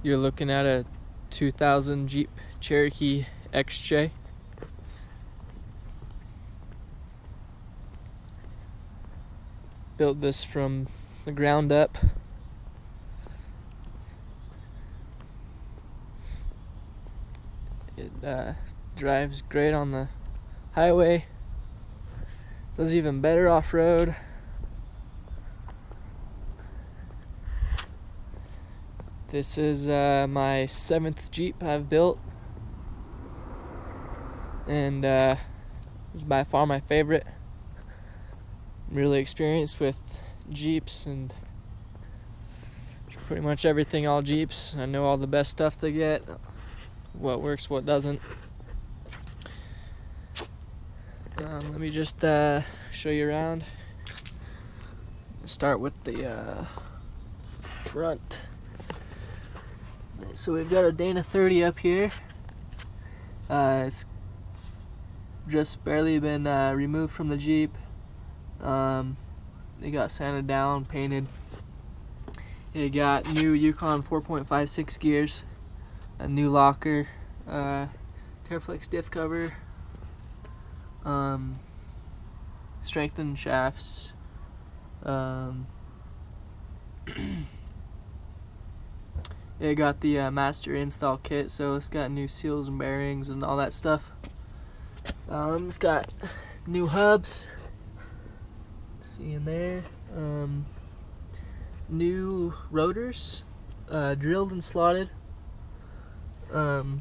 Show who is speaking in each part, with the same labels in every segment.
Speaker 1: You're looking at a 2000 Jeep Cherokee XJ. Built this from the ground up. It drives great on the highway. Does even better off-road. This is my 7th Jeep I've built, and it's by far my favorite. I'm really experienced with Jeeps and pretty much everything all Jeeps. I know all the best stuff to get, what works, what doesn't. Let me just show you around. Start with the front. So we've got a Dana 30 up here. It's just barely been removed from the Jeep. It got sanded down, painted. It got new Yukon 4.56 gears, a new locker, Terraflex diff cover, strengthened shafts, it got the master install kit, so it's got new seals and bearings and all that stuff. It's got new hubs, see in there, new rotors, drilled and slotted, and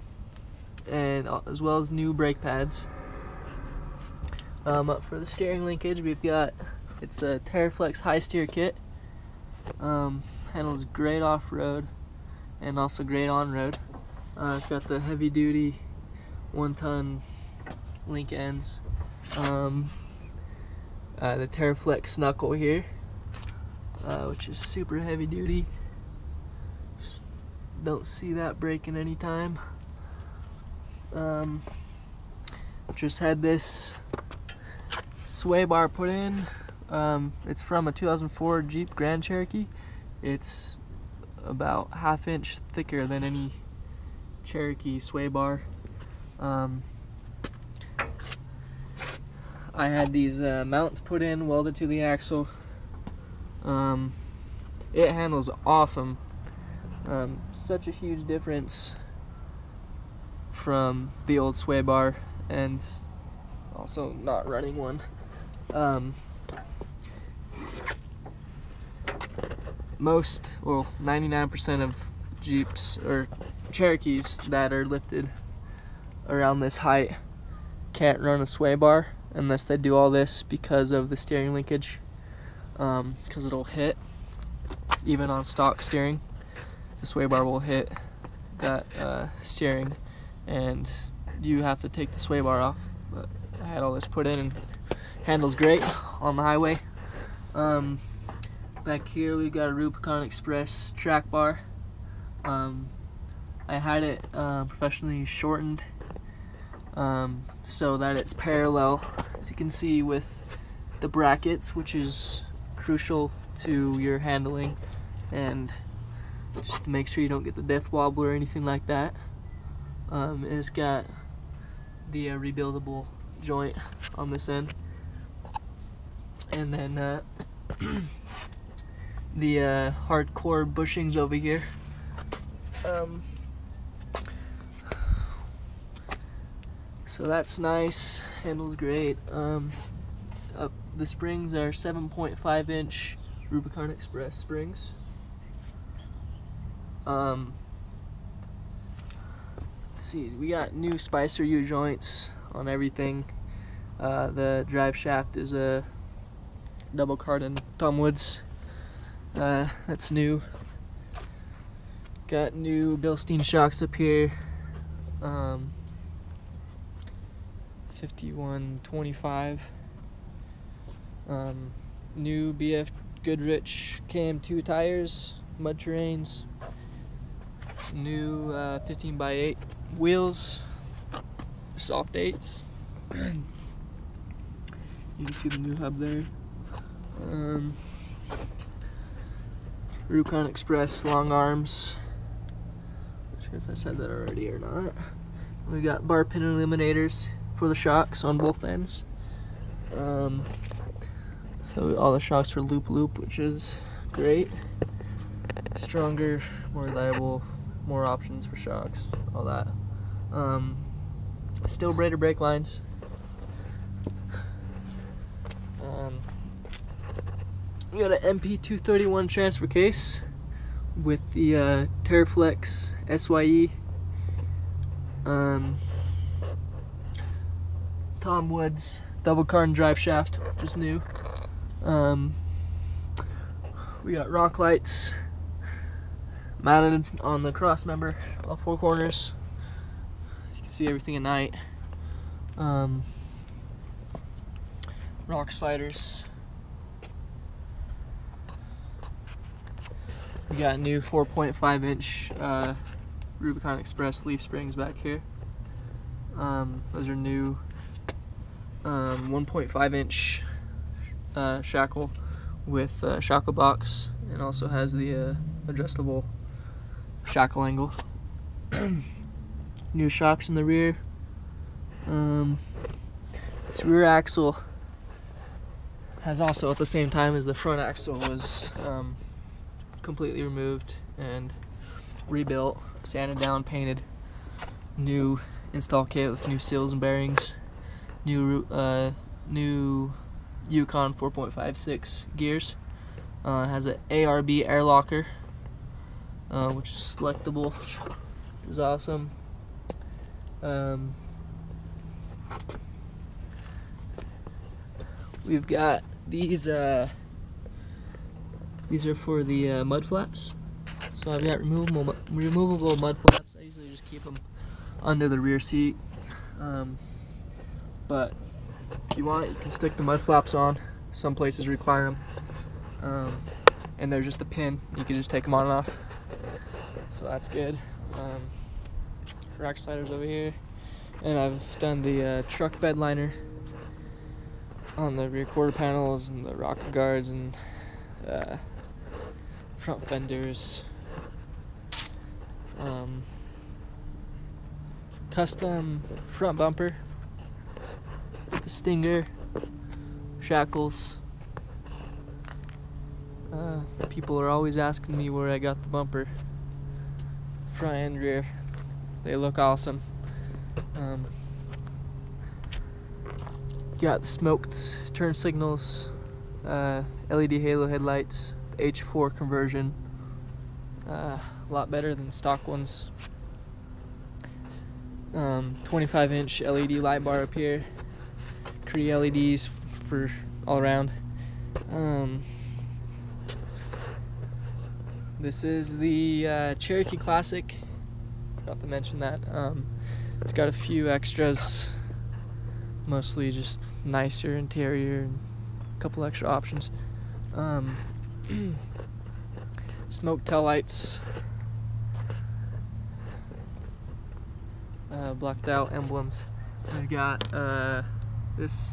Speaker 1: as well as new brake pads. Up for the steering linkage, we've got, it's a Terraflex high steer kit. Handles great off-road and also great on-road. It's got the heavy-duty 1-ton link ends. The Terraflex knuckle here, which is super heavy-duty. Don't see that breaking anytime. Just had this sway bar put in. It's from a 2004 Jeep Grand Cherokee. It's about 1/2 inch thicker than any Cherokee sway bar. I had these mounts put in, welded to the axle. It handles awesome. Such a huge difference from the old sway bar, and also not running one. Most, well, 99% of Jeeps or Cherokees that are lifted around this height can't run a sway bar unless they do all this because of the steering linkage, because it'll hit even on stock steering. The sway bar will hit that steering, and you have to take the sway bar off. But I had all this put in and handles great on the highway. Back here we've got a Rubicon Express track bar. I had it professionally shortened so that it's parallel, as you can see, with the brackets, which is crucial to your handling and just to make sure you don't get the death wobble or anything like that. It's got the rebuildable joint on this end, and then the hardcore bushings over here. So that's nice, handles great. The springs are 7.5 inch Rubicon Express springs. Let's see, we got new Spicer U joints on everything. The drive shaft is a double carbon Tom Woods. That's new. Got new Bilstein shocks up here. 5125. New BF Goodrich KM2 tires, mud terrains. New 15x8 wheels, soft 8s. You can see the new hub there. Rubicon Express long arms. sure if I said that already or not. We got bar pin eliminators for the shocks on both ends. So all the shocks are loop, which is great. Stronger, more reliable, more options for shocks, all that. Still braided brake lines. We got an MP231 transfer case with the Terraflex SYE. Tom Woods double carbon drive shaft, which is new. We got rock lights mounted on the cross member, all four corners. You can see everything at night. Rock sliders. We got new 4.5 inch Rubicon Express leaf springs back here. Those are new 1.5 inch shackle with shackle box, and also has the adjustable shackle angle. New shocks in the rear. This rear axle has also, at the same time as the front axle was completely removed and rebuilt, sanded down, painted. New install kit with new seals and bearings. New Yukon 4.56 gears. Has an ARB air locker, which is selectable, which is awesome. We've got these are for the mud flaps. So I've got removable mud flaps. I usually just keep them under the rear seat, but if you want, you can stick the mud flaps on. Some places require them, and they're just a pin. You can just take them on and off, so that's good. Rack sliders over here, and I've done the truck bed liner on the rear quarter panels and the rocker guards and front fenders. Custom front bumper, the stinger, shackles. People are always asking me where I got the bumper, front and rear. They look awesome. Got the smoked turn signals, LED halo headlights, the H4 conversion, a lot better than stock ones. 25-inch LED light bar up here, Cree LEDs for all around. This is the Cherokee Classic. Forgot to mention that. It's got a few extras, mostly just nicer interior and a couple extra options. Smoke tail lights, blacked out emblems. We've got this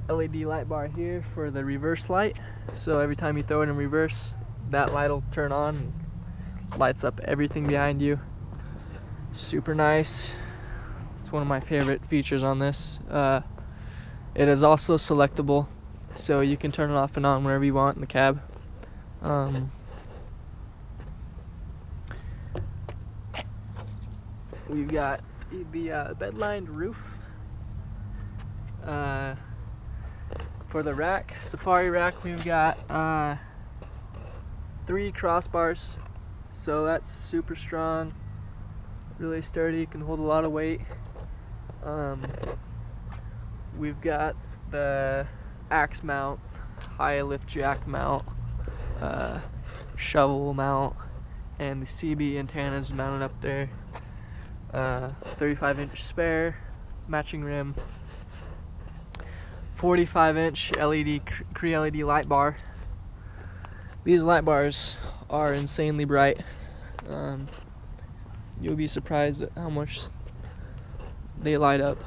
Speaker 1: LED light bar here for the reverse light, so every time you throw it in reverse, that light will turn on and lights up everything behind you. Super nice. It's one of my favorite features on this. It is also selectable, so you can turn it off and on whenever you want in the cab. We've got the bed-lined roof for the rack, safari rack. We've got 3 crossbars, so that's super strong, really sturdy, can hold a lot of weight. We've got the axe mount, high lift jack mount, shovel mount, and the CB antennas mounted up there. 35-inch spare, matching rim, 45-inch LED Cree LED light bar. These light bars are insanely bright. You'll be surprised at how much they light up.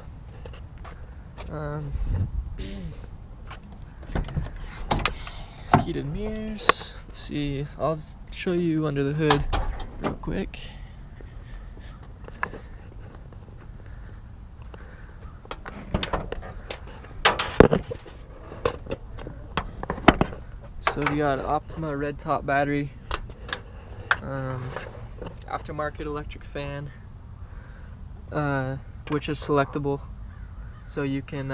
Speaker 1: Heated mirrors. Let's see, I'll show you under the hood real quick. We got an Optima red top battery, aftermarket electric fan, which is selectable, so you can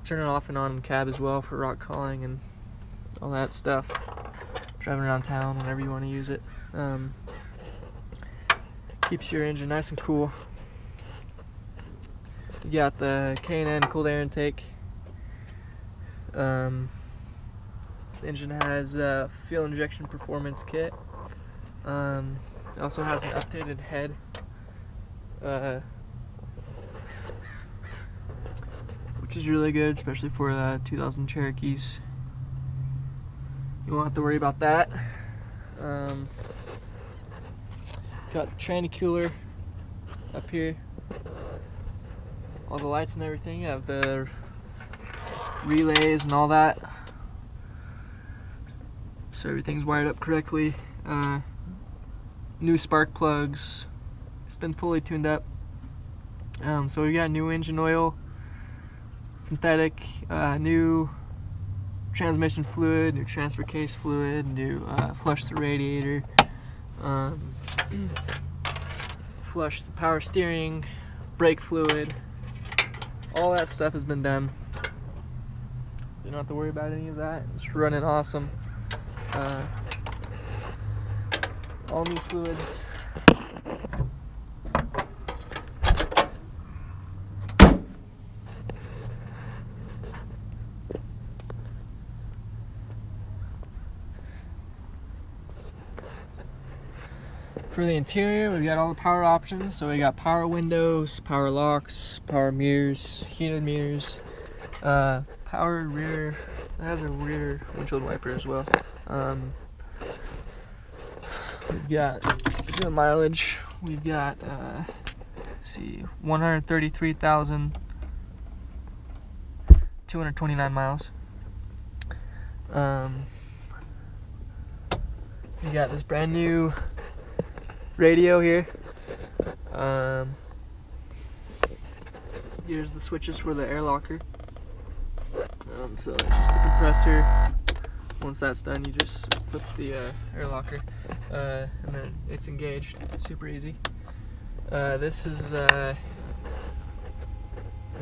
Speaker 1: turn it off and on in the cab as well for rock crawling and all that stuff, driving around town whenever you want to use it. Keeps your engine nice and cool. You got the K&N cooled air intake. The engine has a fuel injection performance kit. It also has an updated head. Which is really good, especially for 2000 Cherokees. You won't have to worry about that. Got the tranny cooler up here. All the lights and everything. You have the relays and all that. So everything's wired up correctly. New spark plugs. It's been fully tuned up. So we got new engine oil, synthetic, new transmission fluid, new transfer case fluid, new flush the radiator, flush the power steering, brake fluid. All that stuff has been done. You don't have to worry about any of that. It's running awesome. All new fluids. For the interior, we've got all the power options. So we got power windows, power locks, power mirrors, heated mirrors, power rear. It has a rear windshield wiper as well. We've got the mileage. We've got let's see, 133,229 miles. We got this brand new radio here. Here's the switches for the air locker. So it's just the compressor. Once that's done, you just flip the air locker, and then it's engaged. Super easy. This is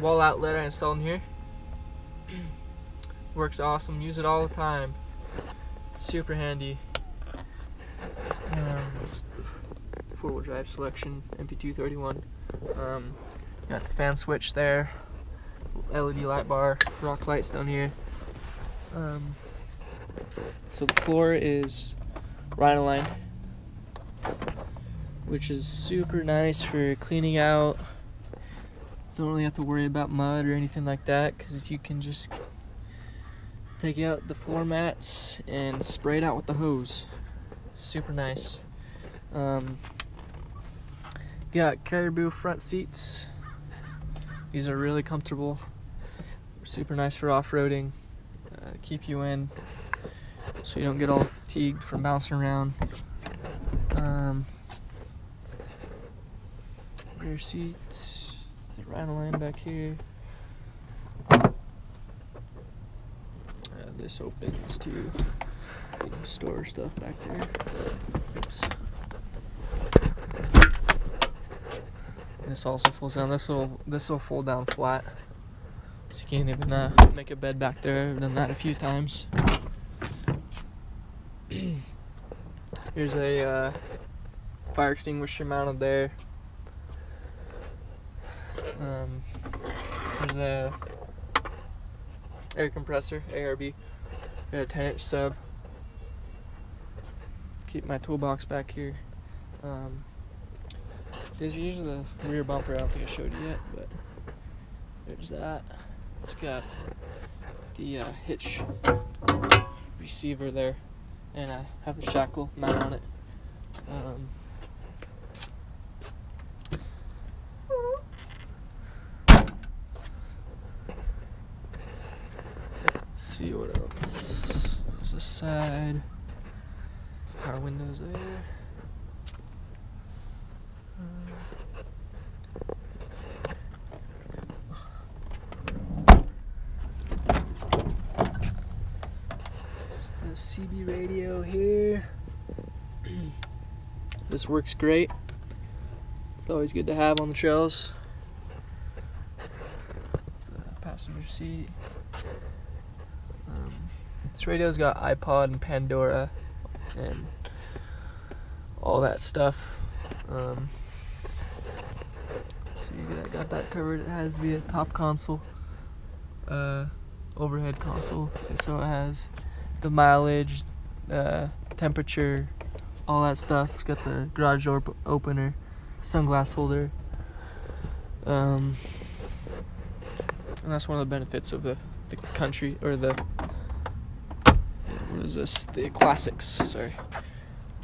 Speaker 1: wall outlet I installed in here. Works awesome. Use it all the time. Super handy. It's the four-wheel drive selection, MP231. Got the fan switch there. LED light bar, rock lights down here. So the floor is rhino-lined, which is super nice for cleaning out. Don't really have to worry about mud or anything like that, because you can just take out the floor mats and spray it out with the hose. It's super nice. Got Caribou front seats. These are really comfortable. Super nice for off-roading. Keep you in so you don't get all fatigued from bouncing around. Rear seat, the rhino line back here. This opens to you can store stuff back there. Oops. This also folds down. This will fold down flat, so you can't even make a bed back there. I've done that a few times. Here's a fire extinguisher mounted there. There's a air compressor, ARB. Got a 10-inch sub. Keep my toolbox back here. Here's the rear bumper. I don't think I showed you yet, but there's that. It's got the hitch receiver there, and I have the shackle mount on it. Let's see what else. There's a side. Power windows there. CB radio here. This works great. It's always good to have on the trails. The passenger seat. This radio's got iPod and Pandora and all that stuff. So you got that covered. It has the top console, overhead console, so it has the mileage, temperature, all that stuff. It's got the garage door opener, sunglass holder, and that's one of the benefits of the country, or the, what is this, the classics, sorry.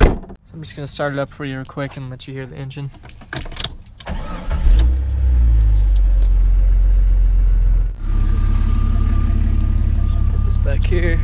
Speaker 1: So I'm just gonna start it up for you real quick and let you hear the engine. Put this back here.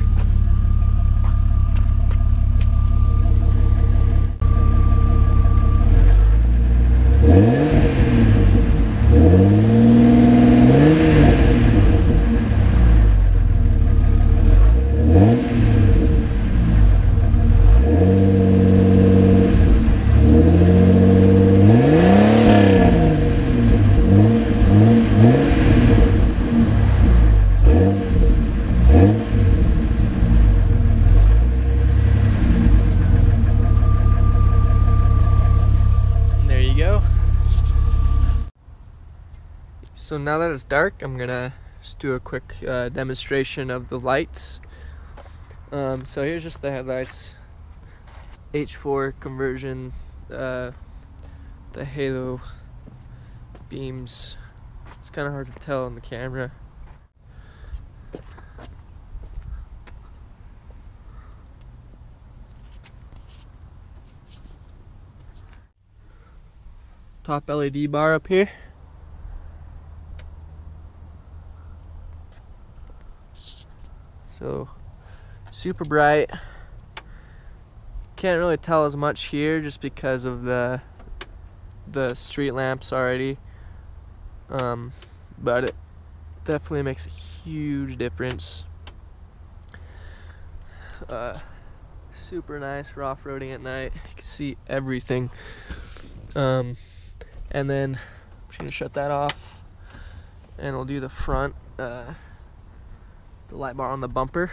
Speaker 1: So now that it's dark, I'm gonna just do a quick demonstration of the lights. So here's just the headlights, H4 conversion, the halo beams. It's kind of hard to tell on the camera. Top LED bar up here. So super bright. Can't really tell as much here just because of the street lamps already. But it definitely makes a huge difference. Super nice for off-roading at night. You can see everything. And then I'm just gonna shut that off, and we'll do the front. The light bar on the bumper.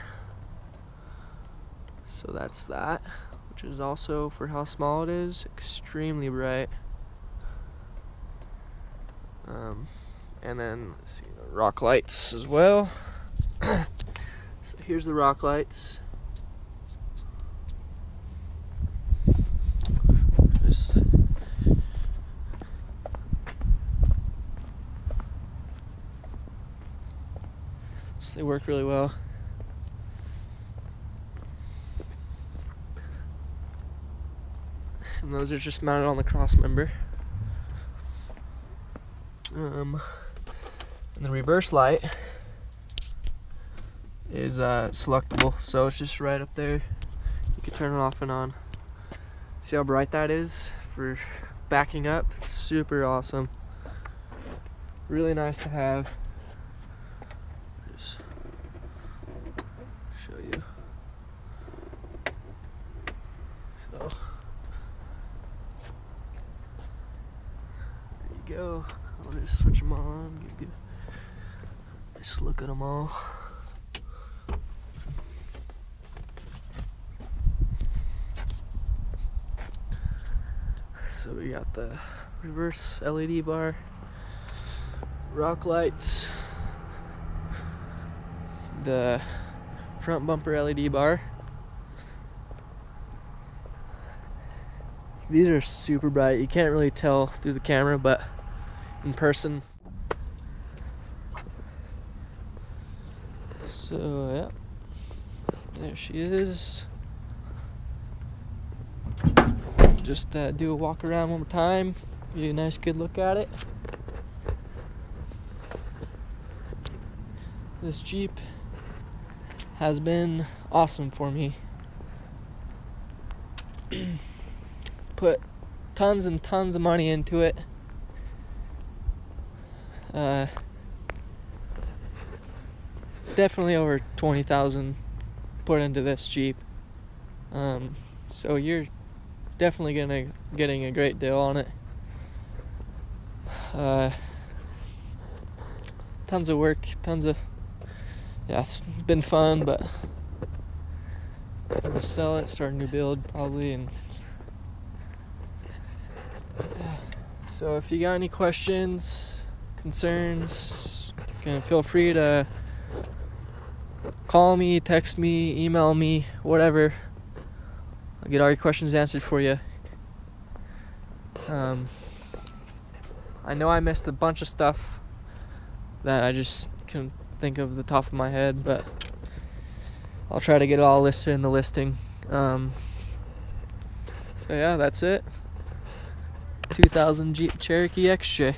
Speaker 1: So that's that, which is also, for how small it is, extremely bright. And then let's see, the rock lights as well. So here's the rock lights. They work really well. And those are just mounted on the cross member. And the reverse light is selectable, so it's just right up there. You can turn it off and on. See how bright that is for backing up? It's super awesome. Really nice to have. Just show you. So there you go. I'll just switch them on, give you a nice look at them all. So we got the reverse LED bar, rock lights, the front bumper LED bar. These are super bright. You can't really tell through the camera, but in person. So yeah, there she is. Just do a walk around one more time, give you a nice good look at it. This Jeep has been awesome for me. Put tons and tons of money into it. Definitely over 20,000 put into this Jeep. So you're definitely getting a great deal on it. Tons of work, yeah, it's been fun, but I'm gonna sell it, start a new build probably, and yeah. So if you got any questions, concerns, feel free to call me, text me, email me, whatever. I'll get all your questions answered for you. I know I missed a bunch of stuff that I just couldn't think of the top of my head, but I'll try to get it all listed in the listing. So yeah, that's it. 2000 Jeep Cherokee XJ.